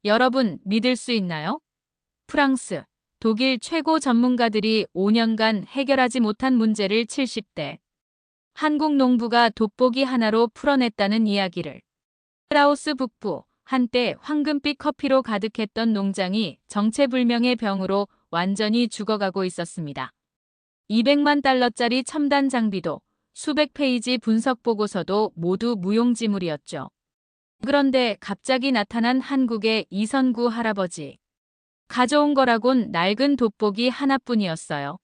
여러분 믿을 수 있나요? 프랑스, 독일 최고 전문가들이 5년간 해결하지 못한 문제를 70대 한국 농부가 돋보기 하나로 풀어냈다는 이야기를. 라오스 북부, 한때 황금빛 커피로 가득했던 농장이 정체불명의 병으로 완전히 죽어가고 있었습니다. 200만 달러짜리 첨단 장비도 수백 페이지 분석 보고서도 모두 무용지물이었죠. 그런데 갑자기 나타난 한국의 이선구 할아버지. 가져온 거라곤 낡은 돋보기 하나뿐이었어요.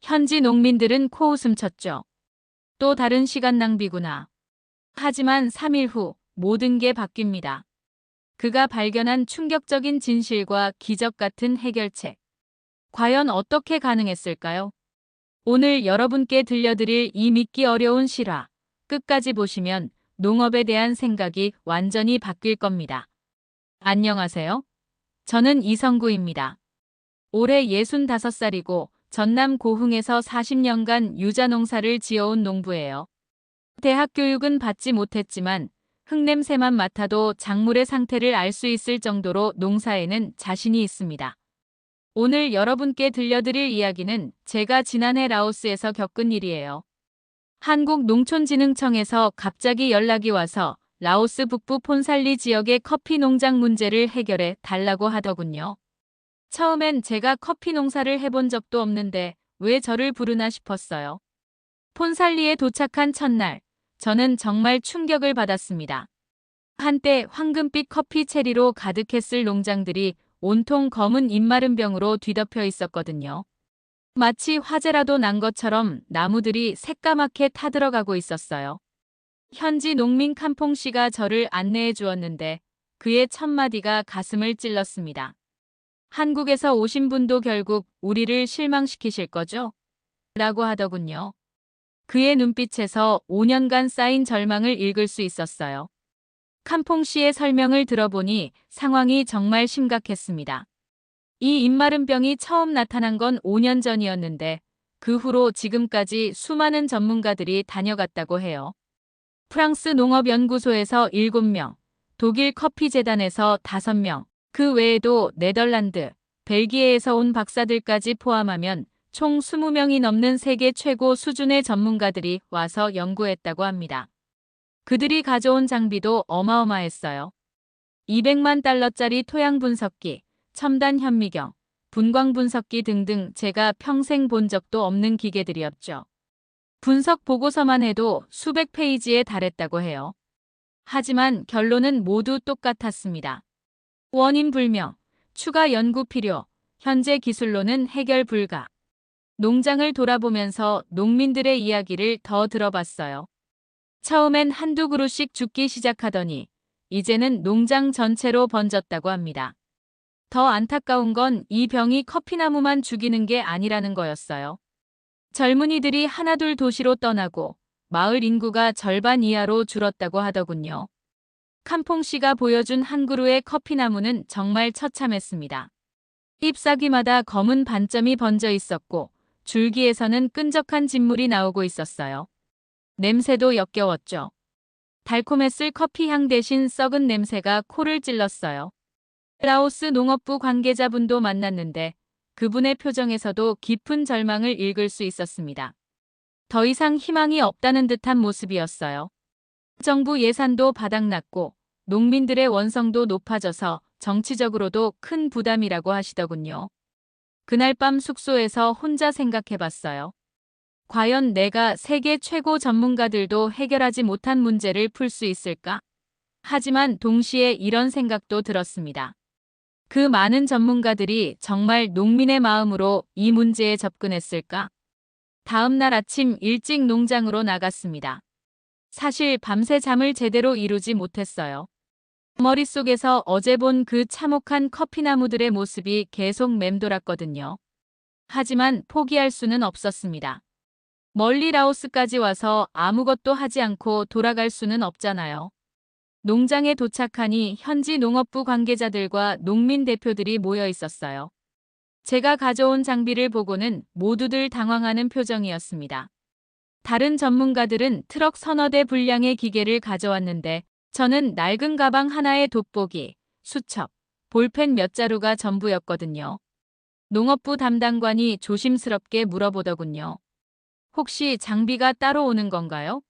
현지 농민들은 코웃음 쳤죠. 또 다른 시간 낭비구나. 하지만 3일 후 모든 게 바뀝니다. 그가 발견한 충격적인 진실과 기적 같은 해결책. 과연 어떻게 가능했을까요? 오늘 여러분께 들려드릴 이 믿기 어려운 실화. 끝까지 보시면 농업에 대한 생각이 완전히 바뀔 겁니다. 안녕하세요. 저는 이성구입니다. 올해 65살이고 전남 고흥에서 40년간 유자농사를 지어온 농부예요. 대학 교육은 받지 못했지만 흙냄새만 맡아도 작물의 상태를 알 수 있을 정도로 농사에는 자신이 있습니다. 오늘 여러분께 들려드릴 이야기는 제가 지난해 라오스에서 겪은 일이에요. 한국농촌진흥청에서 갑자기 연락이 와서 라오스 북부 폰살리 지역의 커피 농장 문제를 해결해 달라고 하더군요. 처음엔 제가 커피 농사를 해본 적도 없는데 왜 저를 부르나 싶었어요. 폰살리에 도착한 첫날, 저는 정말 충격을 받았습니다. 한때 황금빛 커피 체리로 가득했을 농장들이 온통 검은 입마른 병으로 뒤덮여 있었거든요. 마치 화재라도 난 것처럼 나무들이 새까맣게 타들어가고 있었어요. 현지 농민 칸퐁 씨가 저를 안내해 주었는데 그의 첫마디가 가슴을 찔렀습니다. 한국에서 오신 분도 결국 우리를 실망시키실 거죠? 라고 하더군요. 그의 눈빛에서 5년간 쌓인 절망을 읽을 수 있었어요. 칸퐁 씨의 설명을 들어보니 상황이 정말 심각했습니다. 이 입마른 병이 처음 나타난 건 5년 전이었는데 그 후로 지금까지 수많은 전문가들이 다녀갔다고 해요. 프랑스 농업연구소에서 7명, 독일 커피재단에서 5명, 그 외에도 네덜란드, 벨기에에서 온 박사들까지 포함하면 총 20명이 넘는 세계 최고 수준의 전문가들이 와서 연구했다고 합니다. 그들이 가져온 장비도 어마어마했어요. 200만 달러짜리 토양 분석기, 첨단 현미경, 분광 분석기 등등 제가 평생 본 적도 없는 기계들이었죠. 분석 보고서만 해도 수백 페이지에 달했다고 해요. 하지만 결론은 모두 똑같았습니다. 원인 불명, 추가 연구 필요, 현재 기술로는 해결 불가. 농장을 돌아보면서 농민들의 이야기를 더 들어봤어요. 처음엔 한두 그루씩 죽기 시작하더니 이제는 농장 전체로 번졌다고 합니다. 더 안타까운 건 이 병이 커피나무만 죽이는 게 아니라는 거였어요. 젊은이들이 하나둘 도시로 떠나고 마을 인구가 절반 이하로 줄었다고 하더군요. 칸퐁 씨가 보여준 한 그루의 커피나무는 정말 처참했습니다. 잎사귀마다 검은 반점이 번져 있었고 줄기에서는 끈적한 진물이 나오고 있었어요. 냄새도 역겨웠죠. 달콤했을 커피 향 대신 썩은 냄새가 코를 찔렀어요. 라오스 농업부 관계자분도 만났는데 그분의 표정에서도 깊은 절망을 읽을 수 있었습니다. 더 이상 희망이 없다는 듯한 모습이었어요. 정부 예산도 바닥났고 농민들의 원성도 높아져서 정치적으로도 큰 부담이라고 하시더군요. 그날 밤 숙소에서 혼자 생각해봤어요. 과연 내가 세계 최고 전문가들도 해결하지 못한 문제를 풀 수 있을까? 하지만 동시에 이런 생각도 들었습니다. 그 많은 전문가들이 정말 농민의 마음으로 이 문제에 접근했을까? 다음 날 아침 일찍 농장으로 나갔습니다. 사실 밤새 잠을 제대로 이루지 못했어요. 머릿속에서 어제 본 그 참혹한 커피나무들의 모습이 계속 맴돌았거든요. 하지만 포기할 수는 없었습니다. 멀리 라오스까지 와서 아무것도 하지 않고 돌아갈 수는 없잖아요. 농장에 도착하니 현지 농업부 관계자들과 농민 대표들이 모여 있었어요. 제가 가져온 장비를 보고는 모두들 당황하는 표정이었습니다. 다른 전문가들은 트럭 서너 대 분량의 기계를 가져왔는데 저는 낡은 가방 하나에 돋보기, 수첩, 볼펜 몇 자루가 전부였거든요. 농업부 담당관이 조심스럽게 물어보더군요. 혹시 장비가 따로 오는 건가요?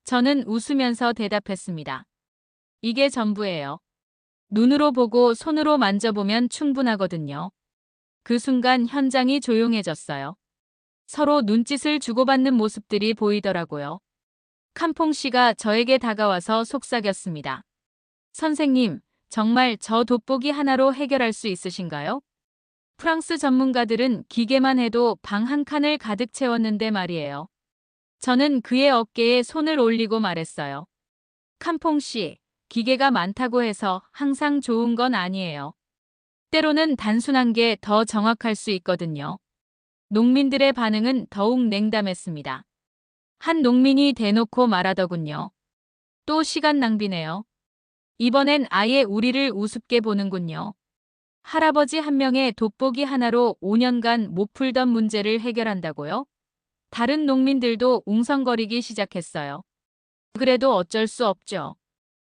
저는 웃으면서 대답했습니다. 이게 전부예요. 눈으로 보고 손으로 만져보면 충분하거든요. 그 순간 현장이 조용해졌어요. 서로 눈짓을 주고받는 모습들이 보이더라고요. 칸퐁 씨가 저에게 다가와서 속삭였습니다. 선생님, 정말 저 돋보기 하나로 해결할 수 있으신가요? 프랑스 전문가들은 기계만 해도 방 한 칸을 가득 채웠는데 말이에요. 저는 그의 어깨에 손을 올리고 말했어요. 칸퐁 씨, 기계가 많다고 해서 항상 좋은 건 아니에요. 때로는 단순한 게 더 정확할 수 있거든요. 농민들의 반응은 더욱 냉담했습니다. 한 농민이 대놓고 말하더군요. 또 시간 낭비네요. 이번엔 아예 우리를 우습게 보는군요. 할아버지 한 명의 돋보기 하나로 5년간 못 풀던 문제를 해결한다고요? 다른 농민들도 웅성거리기 시작했어요. 그래도 어쩔 수 없죠.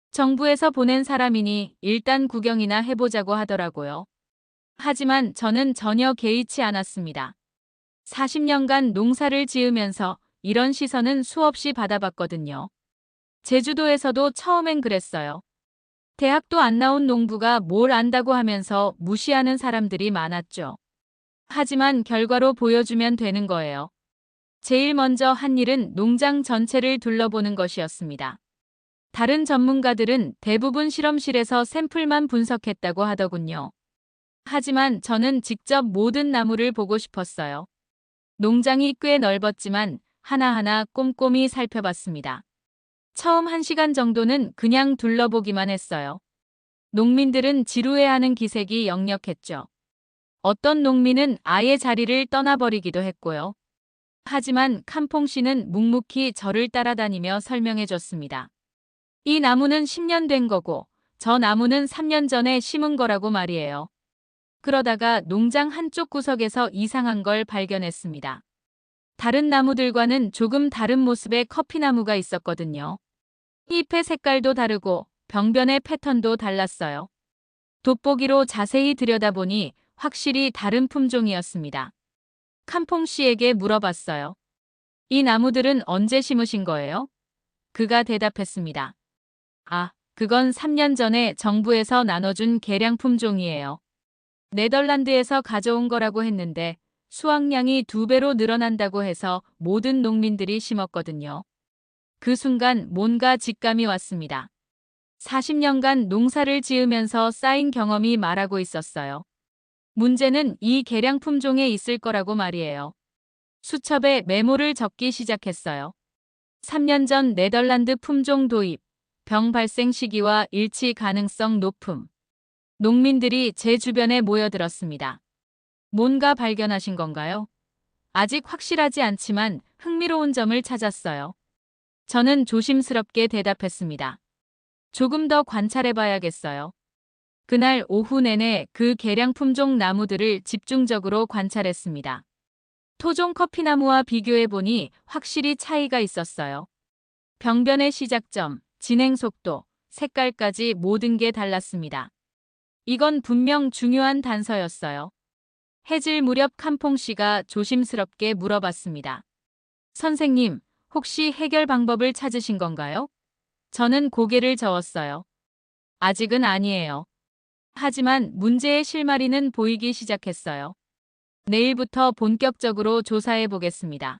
정부에서 보낸 사람이니 일단 구경이나 해보자고 하더라고요. 하지만 저는 전혀 개의치 않았습니다. 40년간 농사를 지으면서 이런 시선은 수없이 받아봤거든요. 제주도에서도 처음엔 그랬어요. 대학도 안 나온 농부가 뭘 안다고 하면서 무시하는 사람들이 많았죠. 하지만 결과로 보여주면 되는 거예요. 제일 먼저 한 일은 농장 전체를 둘러보는 것이었습니다. 다른 전문가들은 대부분 실험실에서 샘플만 분석했다고 하더군요. 하지만 저는 직접 모든 나무를 보고 싶었어요. 농장이 꽤 넓었지만 하나하나 꼼꼼히 살펴봤습니다. 처음 1시간 정도는 그냥 둘러보기만 했어요. 농민들은 지루해하는 기색이 역력했죠. 어떤 농민은 아예 자리를 떠나버리기도 했고요. 하지만 칸퐁 씨는 묵묵히 저를 따라다니며 설명해줬습니다. 이 나무는 10년 된 거고 저 나무는 3년 전에 심은 거라고 말이에요. 그러다가 농장 한쪽 구석에서 이상한 걸 발견했습니다. 다른 나무들과는 조금 다른 모습의 커피나무가 있었거든요. 잎의 색깔도 다르고 병변의 패턴도 달랐어요. 돋보기로 자세히 들여다보니 확실히 다른 품종이었습니다. 칸퐁 씨에게 물어봤어요. 이 나무들은 언제 심으신 거예요? 그가 대답했습니다. 아, 그건 3년 전에 정부에서 나눠준 개량 품종이에요. 네덜란드에서 가져온 거라고 했는데 수확량이 2배로 늘어난다고 해서 모든 농민들이 심었거든요. 그 순간 뭔가 직감이 왔습니다. 40년간 농사를 지으면서 쌓인 경험이 말하고 있었어요. 문제는 이 개량 품종에 있을 거라고 말이에요. 수첩에 메모를 적기 시작했어요. 3년 전 네덜란드 품종 도입, 병 발생 시기와 일치 가능성 높음. 농민들이 제 주변에 모여들었습니다. 뭔가 발견하신 건가요? 아직 확실하지 않지만 흥미로운 점을 찾았어요. 저는 조심스럽게 대답했습니다. 조금 더 관찰해봐야겠어요. 그날 오후 내내 그 개량 품종 나무들을 집중적으로 관찰했습니다. 토종 커피나무와 비교해보니 확실히 차이가 있었어요. 병변의 시작점, 진행 속도, 색깔까지 모든 게 달랐습니다. 이건 분명 중요한 단서였어요. 해질 무렵 칸퐁 씨가 조심스럽게 물어봤습니다. 선생님, 혹시 해결 방법을 찾으신 건가요? 저는 고개를 저었어요. 아직은 아니에요. 하지만 문제의 실마리는 보이기 시작했어요. 내일부터 본격적으로 조사해 보겠습니다.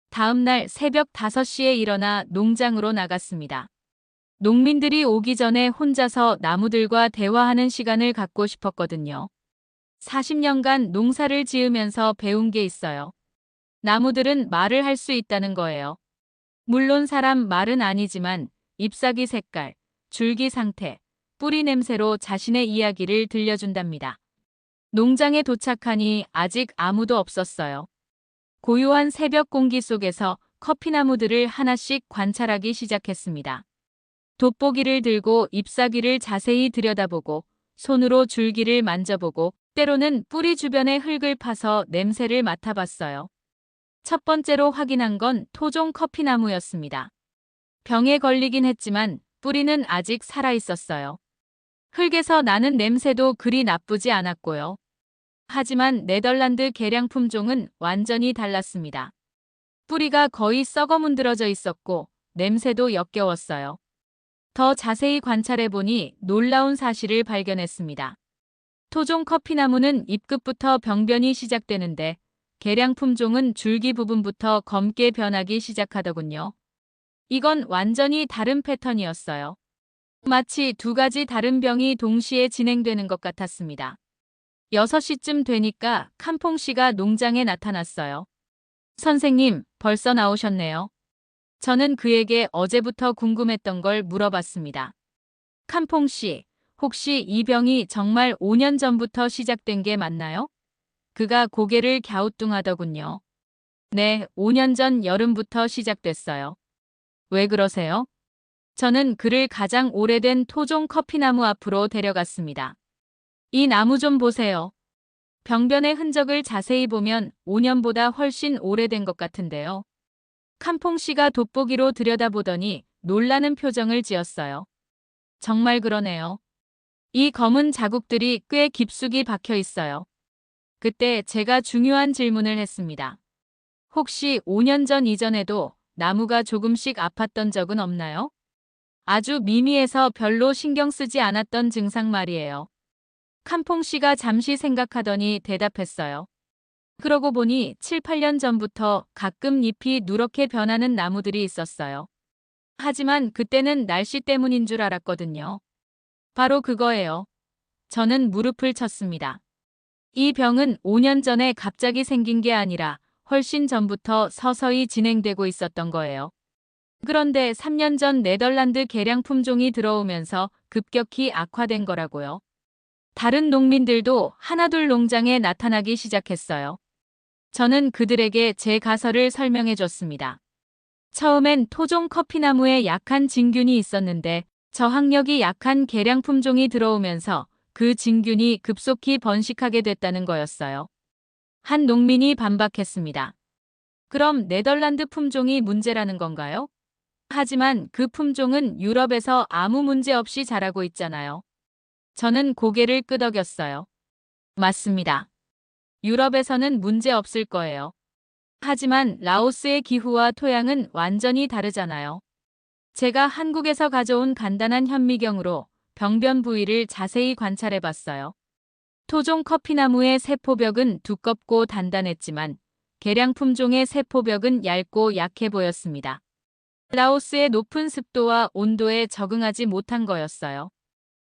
다음 날 새벽 5시에 일어나 농장으로 나갔습니다. 농민들이 오기 전에 혼자서 나무들과 대화하는 시간을 갖고 싶었거든요. 40년간 농사를 지으면서 배운 게 있어요. 나무들은 말을 할 수 있다는 거예요. 물론 사람 말은 아니지만 잎사귀 색깔, 줄기 상태, 뿌리 냄새로 자신의 이야기를 들려준답니다. 농장에 도착하니 아직 아무도 없었어요. 고요한 새벽 공기 속에서 커피나무들을 하나씩 관찰하기 시작했습니다. 돋보기를 들고 잎사귀를 자세히 들여다보고 손으로 줄기를 만져보고 때로는 뿌리 주변의 흙을 파서 냄새를 맡아봤어요. 첫 번째로 확인한 건 토종 커피나무였습니다. 병에 걸리긴 했지만 뿌리는 아직 살아있었어요. 흙에서 나는 냄새도 그리 나쁘지 않았고요. 하지만 네덜란드 계량 품종은 완전히 달랐습니다. 뿌리가 거의 썩어 문드러져 있었고 냄새도 역겨웠어요. 더 자세히 관찰해보니 놀라운 사실을 발견했습니다. 토종 커피나무는 잎끝부터 병변이 시작되는데 계량 품종은 줄기 부분부터 검게 변하기 시작하더군요. 이건 완전히 다른 패턴이었어요. 마치 두 가지 다른 병이 동시에 진행되는 것 같았습니다. 6시쯤 되니까 칸퐁 씨가 농장에 나타났어요. 선생님, 벌써 나오셨네요. 저는 그에게 어제부터 궁금했던 걸 물어봤습니다. 칸퐁 씨, 혹시 이 병이 정말 5년 전부터 시작된 게 맞나요? 그가 고개를 갸우뚱하더군요. 네, 5년 전 여름부터 시작됐어요. 왜 그러세요? 저는 그를 가장 오래된 토종 커피나무 앞으로 데려갔습니다. 이 나무 좀 보세요. 병변의 흔적을 자세히 보면 5년보다 훨씬 오래된 것 같은데요. 칸퐁 씨가 돋보기로 들여다보더니 놀라는 표정을 지었어요. 정말 그러네요. 이 검은 자국들이 꽤 깊숙이 박혀 있어요. 그때 제가 중요한 질문을 했습니다. 혹시 5년 전 이전에도 나무가 조금씩 아팠던 적은 없나요? 아주 미미해서 별로 신경 쓰지 않았던 증상 말이에요. 칸퐁 씨가 잠시 생각하더니 대답했어요. 그러고 보니 7, 8년 전부터 가끔 잎이 누렇게 변하는 나무들이 있었어요. 하지만 그때는 날씨 때문인 줄 알았거든요. 바로 그거예요. 저는 무릎을 쳤습니다. 이 병은 5년 전에 갑자기 생긴 게 아니라 훨씬 전부터 서서히 진행되고 있었던 거예요. 그런데 3년 전 네덜란드 계량 품종이 들어오면서 급격히 악화된 거라고요. 다른 농민들도 하나둘 농장에 나타나기 시작했어요. 저는 그들에게 제 가설을 설명해 줬습니다. 처음엔 토종 커피나무에 약한 진균이 있었는데 저항력이 약한 계량 품종이 들어오면서 그 진균이 급속히 번식하게 됐다는 거였어요. 한 농민이 반박했습니다. 그럼 네덜란드 품종이 문제라는 건가요? 하지만 그 품종은 유럽에서 아무 문제 없이 자라고 있잖아요. 저는 고개를 끄덕였어요. 맞습니다. 유럽에서는 문제 없을 거예요. 하지만 라오스의 기후와 토양은 완전히 다르잖아요. 제가 한국에서 가져온 간단한 현미경으로 병변 부위를 자세히 관찰해 봤어요. 토종 커피나무의 세포벽은 두껍고 단단했지만 계량 품종의 세포벽은 얇고 약해 보였습니다. 라오스의 높은 습도와 온도에 적응하지 못한 거였어요.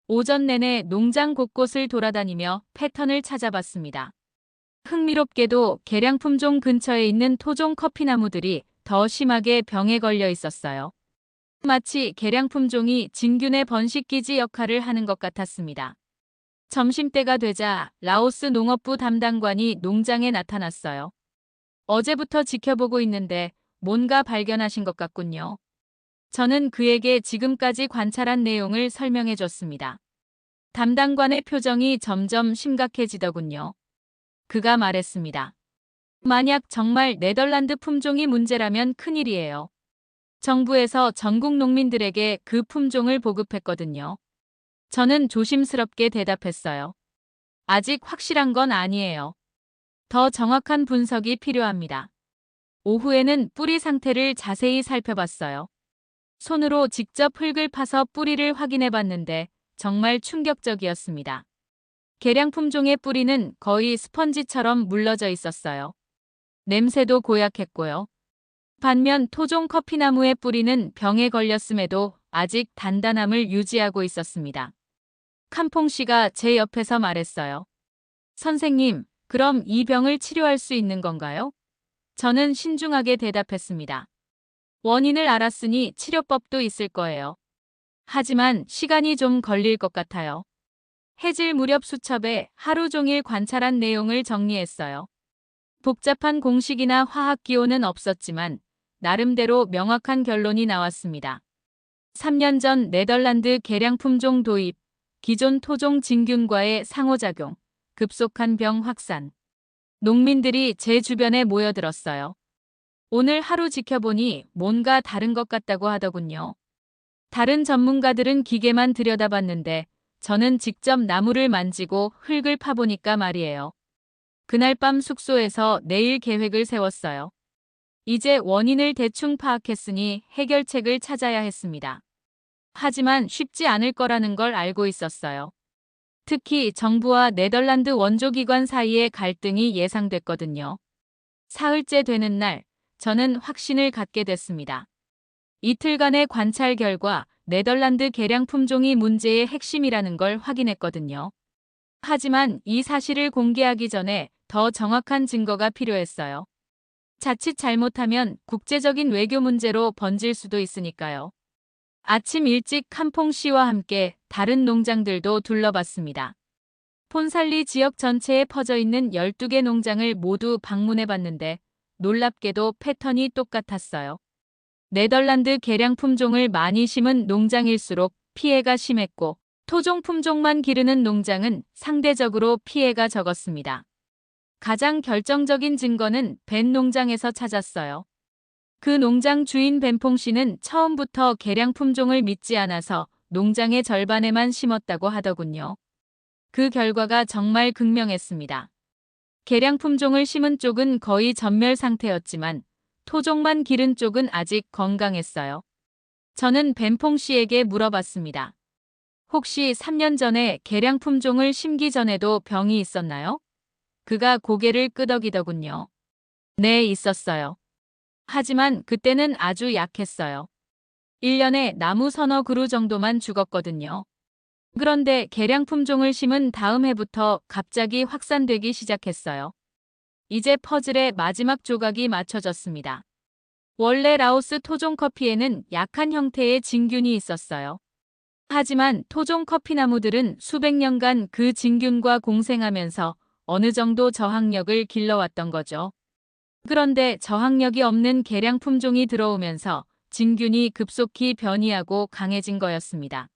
오전 내내 농장 곳곳을 돌아다니며 패턴을 찾아봤습니다. 흥미롭게도 계량 품종 근처에 있는 토종 커피나무들이 더 심하게 병에 걸려 있었어요. 마치 계량 품종이 진균의 번식기지 역할을 하는 것 같았습니다. 점심때가 되자 라오스 농업부 담당관이 농장에 나타났어요. 어제부터 지켜보고 있는데 뭔가 발견하신 것 같군요. 저는 그에게 지금까지 관찰한 내용을 설명해 줬습니다. 담당관의 표정이 점점 심각해지더군요. 그가 말했습니다. 만약 정말 네덜란드 품종이 문제라면 큰일이에요. 정부에서 전국 농민들에게 그 품종을 보급했거든요. 저는 조심스럽게 대답했어요. 아직 확실한 건 아니에요. 더 정확한 분석이 필요합니다. 오후에는 뿌리 상태를 자세히 살펴봤어요. 손으로 직접 흙을 파서 뿌리를 확인해 봤는데 정말 충격적이었습니다. 계량 품종의 뿌리는 거의 스펀지처럼 물러져 있었어요. 냄새도 고약했고요. 반면 토종 커피나무의 뿌리는 병에 걸렸음에도 아직 단단함을 유지하고 있었습니다. 칸퐁 씨가 제 옆에서 말했어요. 선생님, 그럼 이 병을 치료할 수 있는 건가요? 저는 신중하게 대답했습니다. 원인을 알았으니 치료법도 있을 거예요. 하지만 시간이 좀 걸릴 것 같아요. 해질 무렵 수첩에 하루 종일 관찰한 내용을 정리했어요. 복잡한 공식이나 화학 기호는 없었지만 나름대로 명확한 결론이 나왔습니다. 3년 전 네덜란드 계량 품종 도입, 기존 토종 진균과의 상호작용, 급속한 병 확산. 농민들이 제 주변에 모여들었어요. 오늘 하루 지켜보니 뭔가 다른 것 같다고 하더군요. 다른 전문가들은 기계만 들여다봤는데 저는 직접 나무를 만지고 흙을 파보니까 말이에요. 그날 밤 숙소에서 내일 계획을 세웠어요. 이제 원인을 대충 파악했으니 해결책을 찾아야 했습니다. 하지만 쉽지 않을 거라는 걸 알고 있었어요. 특히 정부와 네덜란드 원조기관 사이의 갈등이 예상됐거든요. 사흘째 되는 날, 저는 확신을 갖게 됐습니다. 이틀간의 관찰 결과 네덜란드 개량 품종이 문제의 핵심이라는 걸 확인했거든요. 하지만 이 사실을 공개하기 전에 더 정확한 증거가 필요했어요. 자칫 잘못하면 국제적인 외교 문제로 번질 수도 있으니까요. 아침 일찍 캄퐁 씨와 함께 다른 농장들도 둘러봤습니다. 폰살리 지역 전체에 퍼져 있는 12개 농장을 모두 방문해 봤는데 놀랍게도 패턴이 똑같았어요. 네덜란드 개량 품종을 많이 심은 농장일수록 피해가 심했고 토종 품종만 기르는 농장은 상대적으로 피해가 적었습니다. 가장 결정적인 증거는 벤 농장에서 찾았어요. 그 농장 주인 벤퐁 씨는 처음부터 개량 품종을 믿지 않아서 농장의 절반에만 심었다고 하더군요. 그 결과가 정말 극명했습니다. 개량 품종을 심은 쪽은 거의 전멸 상태였지만 토종만 기른 쪽은 아직 건강했어요. 저는 벤퐁 씨에게 물어봤습니다. 혹시 3년 전에 개량 품종을 심기 전에도 병이 있었나요? 그가 고개를 끄덕이더군요. 네, 있었어요. 하지만 그때는 아주 약했어요. 1년에 나무 서너 그루 정도만 죽었거든요. 그런데 개량 품종을 심은 다음 해부터 갑자기 확산되기 시작했어요. 이제 퍼즐의 마지막 조각이 맞춰졌습니다. 원래 라오스 토종 커피에는 약한 형태의 진균이 있었어요. 하지만 토종 커피나무들은 수백 년간 그 진균과 공생하면서 어느 정도 저항력을 길러왔던 거죠. 그런데 저항력이 없는 개량 품종이 들어오면서 진균이 급속히 변이하고 강해진 거였습니다.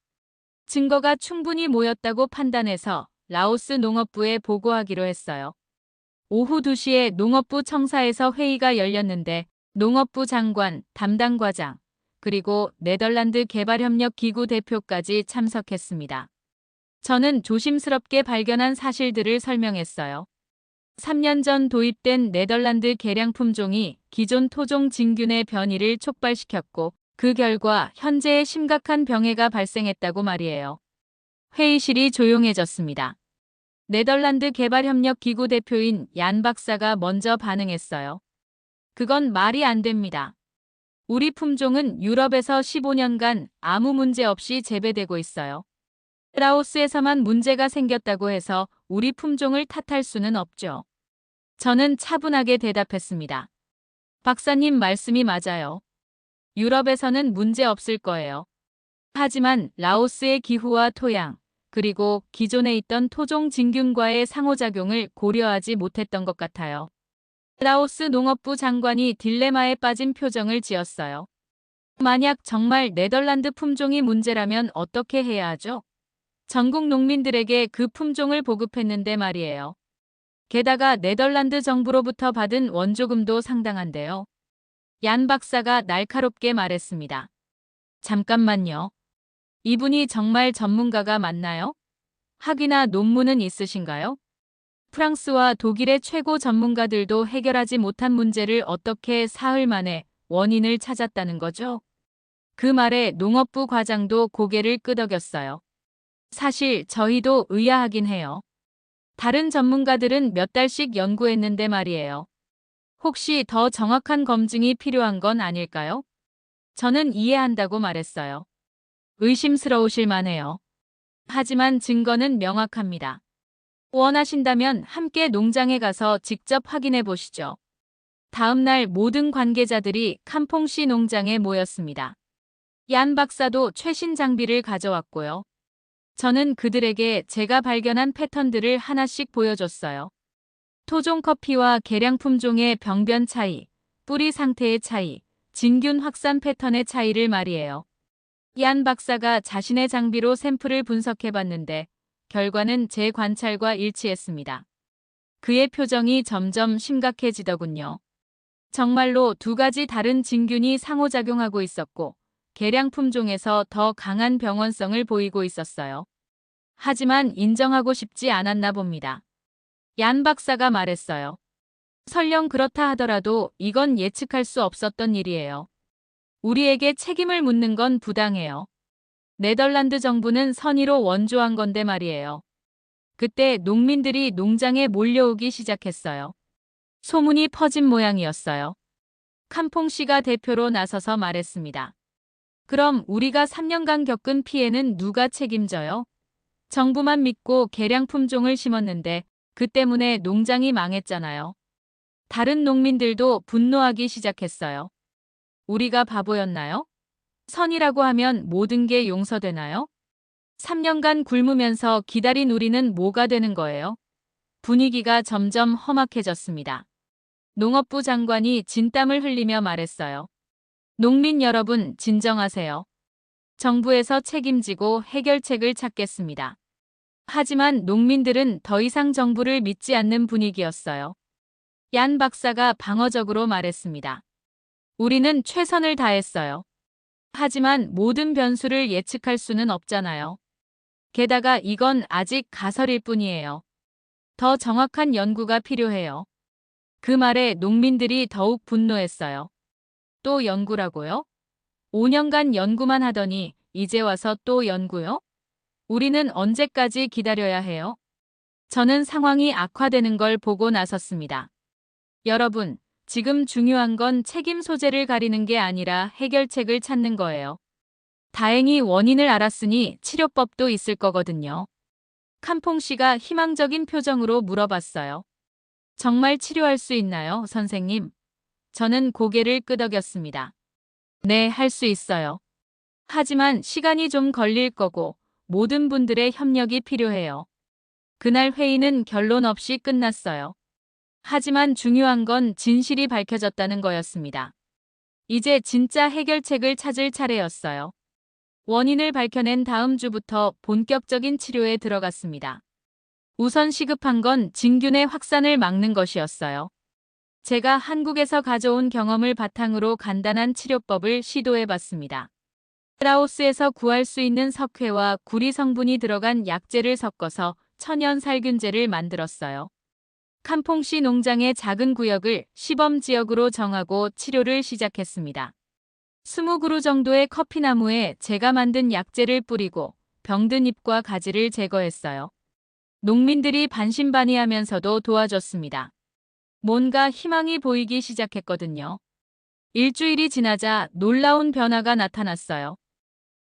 증거가 충분히 모였다고 판단해서 라오스 농업부에 보고하기로 했어요. 오후 2시에 농업부 청사에서 회의가 열렸는데 농업부 장관, 담당 과장, 그리고 네덜란드 개발협력기구 대표까지 참석했습니다. 저는 조심스럽게 발견한 사실들을 설명했어요. 3년 전 도입된 네덜란드 개량 품종이 기존 토종 진균의 변이를 촉발시켰고 그 결과 현재의 심각한 병해가 발생했다고 말이에요. 회의실이 조용해졌습니다. 네덜란드 개발협력기구 대표인 얀 박사가 먼저 반응했어요. 그건 말이 안 됩니다. 우리 품종은 유럽에서 15년간 아무 문제 없이 재배되고 있어요. 라오스에서만 문제가 생겼다고 해서 우리 품종을 탓할 수는 없죠. 저는 차분하게 대답했습니다. 박사님 말씀이 맞아요. 유럽에서는 문제 없을 거예요. 하지만 라오스의 기후와 토양, 그리고 기존에 있던 토종 진균과의 상호작용을 고려하지 못했던 것 같아요. 라오스 농업부 장관이 딜레마에 빠진 표정을 지었어요. 만약 정말 네덜란드 품종이 문제라면 어떻게 해야 하죠? 전국 농민들에게 그 품종을 보급했는데 말이에요. 게다가 네덜란드 정부로부터 받은 원조금도 상당한데요. 얀 박사가 날카롭게 말했습니다. 잠깐만요. 이분이 정말 전문가가 맞나요? 학위나 논문은 있으신가요? 프랑스와 독일의 최고 전문가들도 해결하지 못한 문제를 어떻게 사흘 만에 원인을 찾았다는 거죠? 그 말에 농업부 과장도 고개를 끄덕였어요. 사실 저희도 의아하긴 해요. 다른 전문가들은 몇 달씩 연구했는데 말이에요. 혹시 더 정확한 검증이 필요한 건 아닐까요? 저는 이해한다고 말했어요. 의심스러우실 만해요. 하지만 증거는 명확합니다. 원하신다면 함께 농장에 가서 직접 확인해 보시죠. 다음 날 모든 관계자들이 캄퐁시 농장에 모였습니다. 얀 박사도 최신 장비를 가져왔고요. 저는 그들에게 제가 발견한 패턴들을 하나씩 보여줬어요. 토종 커피와 개량 품종의 병변 차이, 뿌리 상태의 차이, 진균 확산 패턴의 차이를 말이에요. 얀 박사가 자신의 장비로 샘플을 분석해봤는데 결과는 제 관찰과 일치했습니다. 그의 표정이 점점 심각해지더군요. 정말로 두 가지 다른 진균이 상호작용하고 있었고 개량 품종에서 더 강한 병원성을 보이고 있었어요. 하지만 인정하고 싶지 않았나 봅니다. 얀 박사가 말했어요. 설령 그렇다 하더라도 이건 예측할 수 없었던 일이에요. 우리에게 책임을 묻는 건 부당해요. 네덜란드 정부는 선의로 원조한 건데 말이에요. 그때 농민들이 농장에 몰려오기 시작했어요. 소문이 퍼진 모양이었어요. 칸퐁 씨가 대표로 나서서 말했습니다. 그럼 우리가 3년간 겪은 피해는 누가 책임져요? 정부만 믿고 개량 품종을 심었는데 그 때문에 농장이 망했잖아요. 다른 농민들도 분노하기 시작했어요. 우리가 바보였나요? 선이라고 하면 모든 게 용서되나요? 3년간 굶으면서 기다린 우리는 뭐가 되는 거예요? 분위기가 점점 험악해졌습니다. 농업부 장관이 진땀을 흘리며 말했어요. 농민 여러분, 진정하세요. 정부에서 책임지고 해결책을 찾겠습니다. 하지만 농민들은 더 이상 정부를 믿지 않는 분위기였어요. 얀 박사가 방어적으로 말했습니다. 우리는 최선을 다했어요. 하지만 모든 변수를 예측할 수는 없잖아요. 게다가 이건 아직 가설일 뿐이에요. 더 정확한 연구가 필요해요. 그 말에 농민들이 더욱 분노했어요. 또 연구라고요? 5년간 연구만 하더니 이제 와서 또 연구요? 우리는 언제까지 기다려야 해요? 저는 상황이 악화되는 걸 보고 나섰습니다. 여러분, 지금 중요한 건 책임 소재를 가리는 게 아니라 해결책을 찾는 거예요. 다행히 원인을 알았으니 치료법도 있을 거거든요. 칸퐁 씨가 희망적인 표정으로 물어봤어요. 정말 치료할 수 있나요, 선생님? 저는 고개를 끄덕였습니다. 네, 할 수 있어요. 하지만 시간이 좀 걸릴 거고 모든 분들의 협력이 필요해요. 그날 회의는 결론 없이 끝났어요. 하지만 중요한 건 진실이 밝혀졌다는 거였습니다. 이제 진짜 해결책을 찾을 차례였어요. 원인을 밝혀낸 다음 주부터 본격적인 치료에 들어갔습니다. 우선 시급한 건 진균의 확산을 막는 것이었어요. 제가 한국에서 가져온 경험을 바탕으로 간단한 치료법을 시도해봤습니다. 라오스에서 구할 수 있는 석회와 구리 성분이 들어간 약재를 섞어서 천연 살균제를 만들었어요. 칸퐁시 농장의 작은 구역을 시범 지역으로 정하고 치료를 시작했습니다. 20그루 정도의 커피나무에 제가 만든 약재를 뿌리고 병든 잎과 가지를 제거했어요. 농민들이 반신반의하면서도 도와줬습니다. 뭔가 희망이 보이기 시작했거든요. 일주일이 지나자 놀라운 변화가 나타났어요.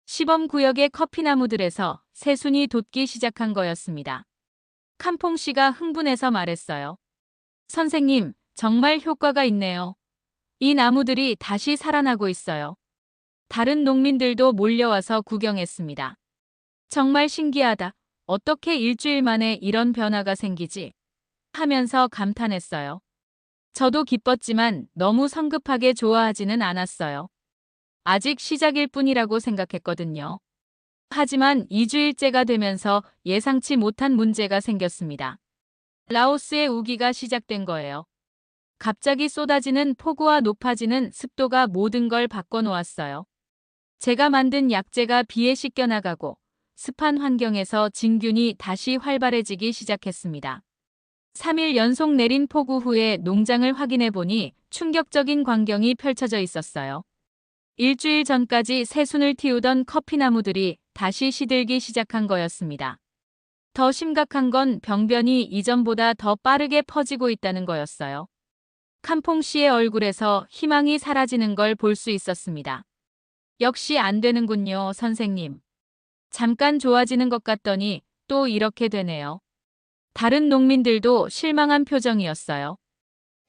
시범 구역의 커피나무들에서 새순이 돋기 시작한 거였습니다. 칸퐁 씨가 흥분해서 말했어요. 선생님, 정말 효과가 있네요. 이 나무들이 다시 살아나고 있어요. 다른 농민들도 몰려와서 구경했습니다. 정말 신기하다. 어떻게 일주일 만에 이런 변화가 생기지? 하면서 감탄했어요. 저도 기뻤지만 너무 성급하게 좋아하지는 않았어요. 아직 시작일 뿐이라고 생각했거든요. 하지만 2주일째가 되면서 예상치 못한 문제가 생겼습니다. 라오스의 우기가 시작된 거예요. 갑자기 쏟아지는 폭우와 높아지는 습도가 모든 걸 바꿔놓았어요. 제가 만든 약재가 비에 씻겨나가고 습한 환경에서 진균이 다시 활발해지기 시작했습니다. 3일 연속 내린 폭우 후에 농장을 확인해 보니 충격적인 광경이 펼쳐져 있었어요. 일주일 전까지 새순을 틔우던 커피나무들이 다시 시들기 시작한 거였습니다. 더 심각한 건 병변이 이전보다 더 빠르게 퍼지고 있다는 거였어요. 칸퐁 씨의 얼굴에서 희망이 사라지는 걸 볼 수 있었습니다. 역시 안 되는군요, 선생님. 잠깐 좋아지는 것 같더니 또 이렇게 되네요. 다른 농민들도 실망한 표정이었어요.